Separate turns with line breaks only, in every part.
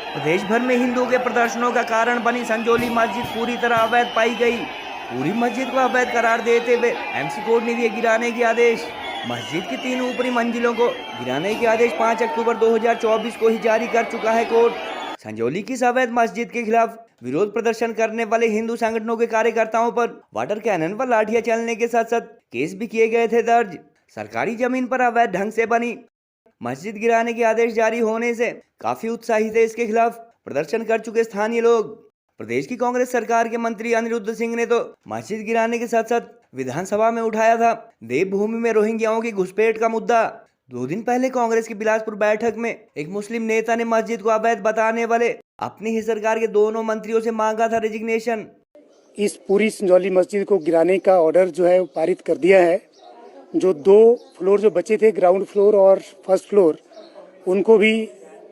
प्रदेश भर में हिंदुओं के प्रदर्शनों का कारण बनी संजौली मस्जिद पूरी तरह अवैध पाई गई। पूरी मस्जिद को अवैध करार देते हुए एमसी कोर्ट ने दिए गिराने के आदेश। मस्जिद की 3 ऊपरी मंजिलों को गिराने के आदेश 5 अक्टूबर 2024 को ही जारी कर चुका है कोर्ट। संजौली की इस अवैध मस्जिद के खिलाफ विरोध प्रदर्शन करने वाले हिंदू संगठनों के कार्यकर्ताओं पर वाटर कैनन व लाठियां चलने के साथ साथ केस भी किए गए थे दर्ज। सरकारी जमीन पर अवैध ढंग से बनी मस्जिद गिराने के आदेश जारी होने से काफी उत्साहित है। इसके खिलाफ प्रदर्शन कर चुके स्थानीय लोग। प्रदेश की कांग्रेस सरकार के मंत्री अनिरुद्ध सिंह ने तो मस्जिद गिराने के साथ साथ विधानसभा में उठाया था देवभूमि में रोहिंग्याओं की घुसपैठ का मुद्दा। 2 दिन पहले कांग्रेस की बिलासपुर बैठक में एक मुस्लिम नेता ने मस्जिद को अवैध बताने वाले अपनी ही सरकार के दोनों मंत्रियों से मांगा था रेजिग्नेशन।
इस पूरी संजौली मस्जिद को गिराने का ऑर्डर जो है पारित कर दिया है। जो 2 फ्लोर जो बचे थे, ग्राउंड फ्लोर और फर्स्ट फ्लोर, उनको भी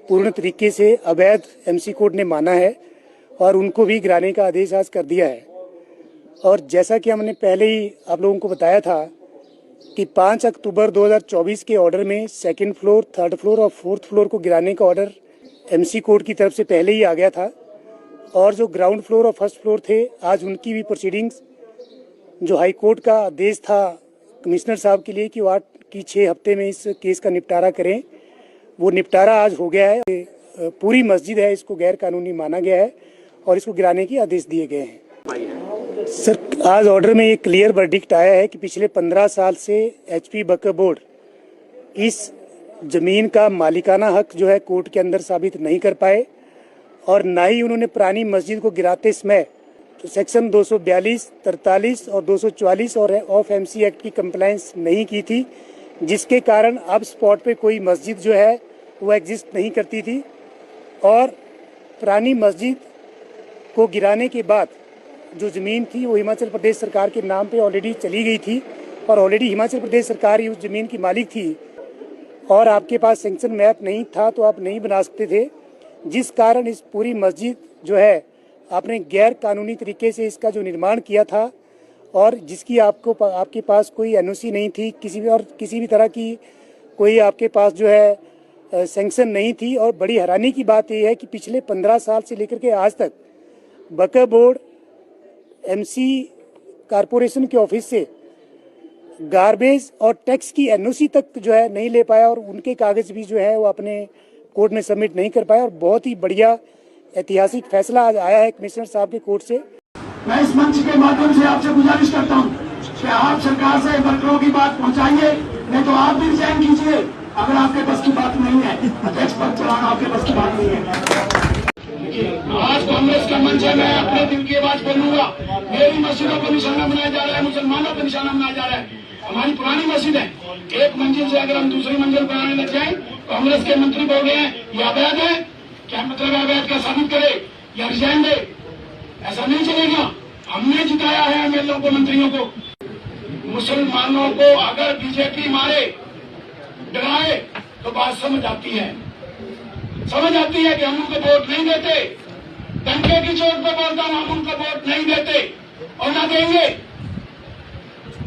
पूर्ण तरीके से अवैध एमसी कोर्ट ने माना है और उनको भी गिराने का आदेश आज कर दिया है। और जैसा कि हमने पहले ही आप लोगों को बताया था कि 5 अक्टूबर 2024 के ऑर्डर में 2nd फ्लोर, 3rd फ्लोर और 4th फ्लोर को गिराने का ऑर्डर एमसी कोर्ट की तरफ से पहले ही आ गया था। और जो ग्राउंड फ्लोर और फर्स्ट फ्लोर थे, आज उनकी भी प्रोसीडिंग्स, जो हाई कोर्ट का आदेश था कमिश्नर साहब के लिए कि वो 6 हफ्ते में इस केस का निपटारा करें, वो निपटारा आज हो गया है। पूरी मस्जिद है, इसको गैर कानूनी माना गया है और इसको गिराने के आदेश दिए गए हैं। सर, आज ऑर्डर में एक क्लियर वर्डिक्ट आया है कि पिछले 15 साल से एचपी वक्फ बोर्ड इस जमीन का मालिकाना हक जो है कोर्ट के अंदर साबित नहीं कर पाए और ना ही उन्होंने पुरानी मस्जिद को गिराते समय तो सेक्शन 242, 43 और 244 और ऑफ एमसी एक्ट की कंप्लायंस नहीं की थी, जिसके कारण अब स्पॉट पे कोई मस्जिद जो है वो एग्जिस्ट नहीं करती थी। और पुरानी मस्जिद को गिराने के बाद जो ज़मीन थी वो हिमाचल प्रदेश सरकार के नाम पे ऑलरेडी चली गई थी और ऑलरेडी हिमाचल प्रदेश सरकार ही उस ज़मीन की मालिक थी और आपके पास सैंक्शन मैप नहीं था तो आप नहीं बना सकते थे, जिस कारण इस पूरी मस्जिद जो है आपने गैर कानूनी तरीके से इसका जो निर्माण किया था और जिसकी आपके पास कोई एनओसी नहीं थी, किसी भी तरह की कोई आपके पास जो है सैंक्शन नहीं थी। और बड़ी हैरानी की बात यह है कि पिछले 15 साल से लेकर के आज तक वक्फ बोर्ड एमसी कारपोरेशन के ऑफिस से गार्बेज और टैक्स की एनओसी तक जो है नहीं ले पाया और उनके कागज भी जो है वो अपने कोर्ट में सबमिट नहीं कर पाया। और बहुत ही बढ़िया ऐतिहासिक फैसला आज आया है कमिश्नर साहब के कोर्ट से।
मैं इस मंच के माध्यम से आपसे गुजारिश करता हूं कि आप सरकार से वर्करों की बात पहुंचाइए, नहीं तो आप भी रिजाइन कीजिए अगर आपके बस की बात नहीं है। अध्यक्ष पद चलाना आपके बस की बात नहीं है। आज कांग्रेस का मंच है, मैं अपने दिल की आवाज बोलूंगा। मेरी मस्जिदों को निशाना बनाया जा रहा है, मुसलमानों को निशाना बनाया जा रहा है। हमारी पुरानी मस्जिद है, एक मंजिल से अगर हम दूसरी मंजिल बनाने लग जाए, कांग्रेस के मंत्री बोल रहे हैं ये अवैध है। क्या मतलब है अवैध का? साबित करे या रिजाइन दे। ऐसा नहीं चलेगा। हमने जिताया है एमएलए को, मंत्रियों को। मुसलमानों को अगर बीजेपी मारे, डराए तो बात समझ आती है कि हम उनको वोट नहीं देते। डंके की चोट पर बोलता हूं, हम उनको वोट नहीं देते और ना देंगे।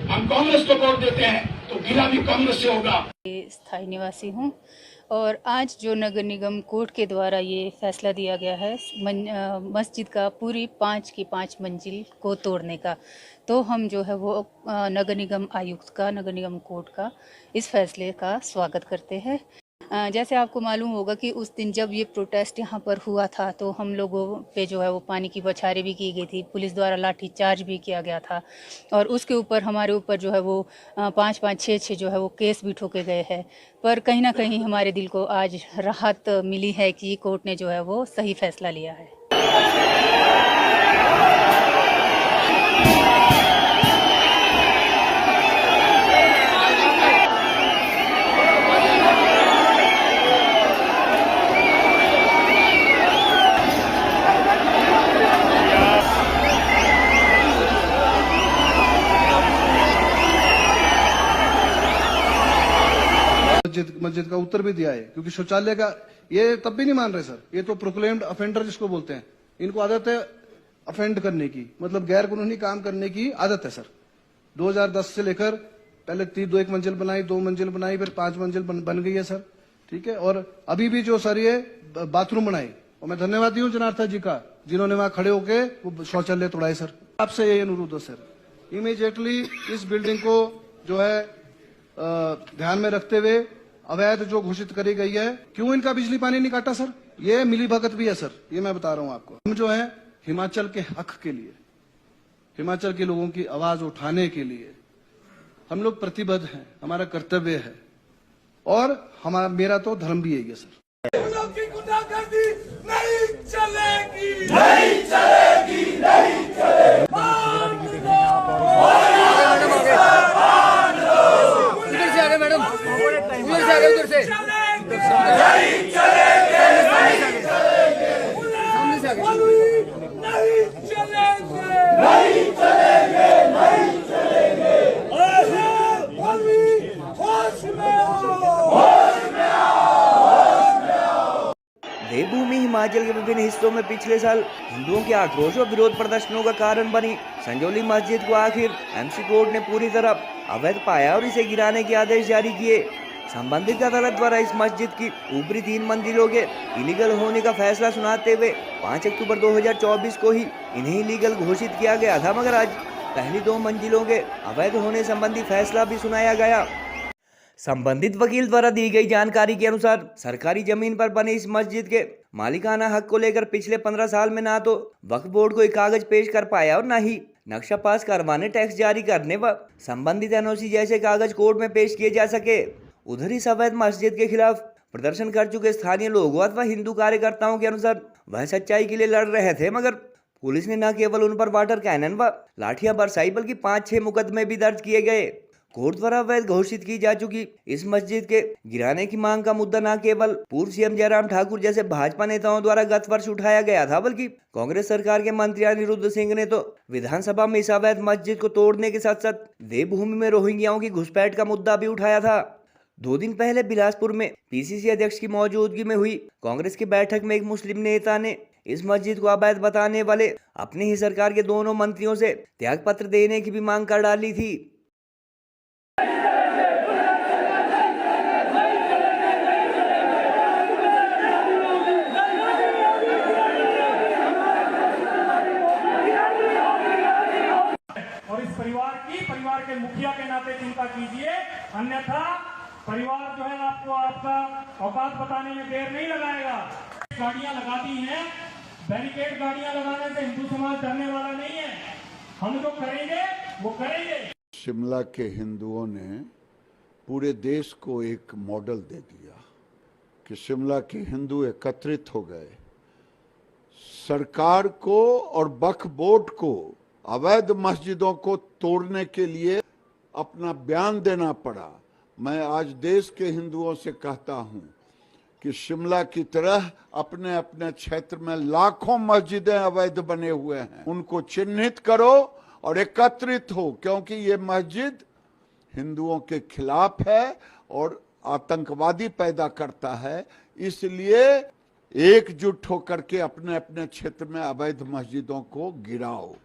हम कांग्रेस को वोट देते हैं तो गिला भी कांग्रेस से होगा।
स्थायी निवासी हूं और आज जो नगर निगम कोर्ट के द्वारा ये फैसला दिया गया है मस्जिद का पूरी 5 की 5 मंजिल को तोड़ने का, तो हम जो है वो नगर निगम आयुक्त का, नगर निगम कोर्ट का इस फैसले का स्वागत करते हैं। जैसे आपको मालूम होगा कि उस दिन जब ये प्रोटेस्ट यहाँ पर हुआ था तो हम लोगों पे जो है वो पानी की बौछारें भी की गई थी, पुलिस द्वारा लाठी चार्ज भी किया गया था और उसके ऊपर हमारे ऊपर जो है वो 5-5, 6-6 जो है वो केस भी ठोके गए हैं। पर कहीं ना कहीं हमारे दिल को आज राहत मिली है कि कोर्ट ने जो है वो सही फैसला लिया है।
मस्जिद का उत्तर भी दिया है, क्योंकि शौचालय का ये तब भी नहीं मान रहे सर। ये तो प्रोक्लेम्ड अफेंडर जिसको बोलते हैं, इनको आदत है अफेंड करने की, मतलब गैर कानूनी काम करने की आदत है सर। 2010 से लेकर पहले 1 मंजिल बनाई, 2 मंजिल बनाई, फिर 5 मंजिल बन गई है सर। ठीक है। और अभी भी जो सर ये बाथरूम बनाए, और मैं धन्यवादी हूँ जनार्दन जी का, जिन्होंने वहां खड़े होके वो शौचालय तोड़ाए। सर आपसे यही अनुरोध है सर, इमीडिएटली इस बिल्डिंग को जो है ध्यान में रखते हुए अवैध जो घोषित करी गई है, क्यों इनका बिजली पानी नहीं काटा सर, ये मिलीभगत भी है सर, ये मैं बता रहा हूं आपको। हम जो है हिमाचल के हक के लिए, हिमाचल के लोगों की आवाज उठाने के लिए हम लोग प्रतिबद्ध हैं, हमारा कर्तव्य है और हमारा मेरा तो धर्म भी यही है सर।
की गुंडागर्दी नहीं चलेगी, नहीं चलेगी, नहीं चलेगी।
उधर से आगे मैडम, उधर से आगे, उधर से
नहीं चलेंगे, नहीं चलेंगे,
सामने से आगे,
नहीं चलेंगे, नहीं चलेंगे, नहीं चलेंगे। होश में आओ,
देवभूमि हिमाचल के विभिन्न हिस्सों में पिछले साल हिंदुओं के आक्रोश और विरोध प्रदर्शनों का कारण बनी संजौली मस्जिद को आखिर एमसी कोर्ट ने पूरी तरह अवैध पाया और इसे गिराने के आदेश जारी किए। संबंधित अदालत द्वारा इस मस्जिद की ऊपरी 3 मंजिलों के इलीगल होने का फैसला सुनाते हुए 5 अक्टूबर 2024 को ही इन्हें इलीगल घोषित किया गया था, मगर आज पहली 2 मंजिलों के अवैध होने संबंधी फैसला भी सुनाया गया। संबंधित वकील द्वारा दी गई जानकारी के अनुसार सरकारी जमीन पर बने इस मस्जिद के मालिकाना हक को लेकर पिछले 15 साल में ना तो वक्फ बोर्ड को एक कागज पेश कर पाया और न ही नक्शा पास करवाने, टैक्स जारी करने व संबंधित एनओसी जैसे कागज कोर्ट में पेश किए जा सके। उधर इस अवैध मस्जिद के खिलाफ प्रदर्शन कर चुके स्थानीय लोगों अथवा हिंदू कार्यकर्ताओं के अनुसार वह सच्चाई के लिए लड़ रहे थे, मगर पुलिस ने न केवल उन पर वाटर कैनन व लाठियां बरसाई बल्कि 5-6 मुकदमे भी दर्ज किए गए। कोर्ट द्वारा अवैध घोषित की जा चुकी इस मस्जिद के गिराने की मांग का मुद्दा न केवल पूर्व सीएम जयराम ठाकुर जैसे भाजपा नेताओं द्वारा गत वर्ष उठाया गया था, बल्कि कांग्रेस सरकार के मंत्री अनिरुद्ध सिंह ने तो विधानसभा में इस अवैध मस्जिद को तोड़ने के साथ साथ देवभूमि में रोहिंग्याओं की घुसपैठ का मुद्दा भी उठाया था। 2 दिन पहले बिलासपुर में पीसीसी अध्यक्ष की मौजूदगी में हुई कांग्रेस की बैठक में एक मुस्लिम नेता ने इस मस्जिद को अवैध बताने वाले अपनी ही सरकार के दोनों मंत्रियों से त्याग पत्र देने की भी मांग कर डाली थी।
और इस परिवार के मुखिया के नाते चिंता कीजिए, अन्यथा परिवार जो है आपको आपका औकात बताने में देर नहीं लगाएगा। गाड़ियां लगा दी हैं, बैरिकेड गाड़ियां लगाने से हिंदू समाज डरने वाला नहीं है, हम जो करेंगे वो करेंगे।
शिमला के हिंदुओं ने पूरे देश को एक मॉडल दे दिया कि शिमला के हिंदू एकत्रित हो गए। सरकार को और वक्फ बोर्ड को अवैध मस्जिदों को तोड़ने के लिए अपना बयान देना पड़ा। मैं आज देश के हिंदुओं से कहता हूं कि शिमला की तरह अपने अपने क्षेत्र में लाखों मस्जिदें अवैध बने हुए हैं, उनको चिन्हित करो और एकत्रित हो, क्योंकि ये मस्जिद हिंदुओं के खिलाफ है और आतंकवादी पैदा करता है। इसलिए एकजुट होकर के अपने अपने क्षेत्र में अवैध मस्जिदों को गिराओ।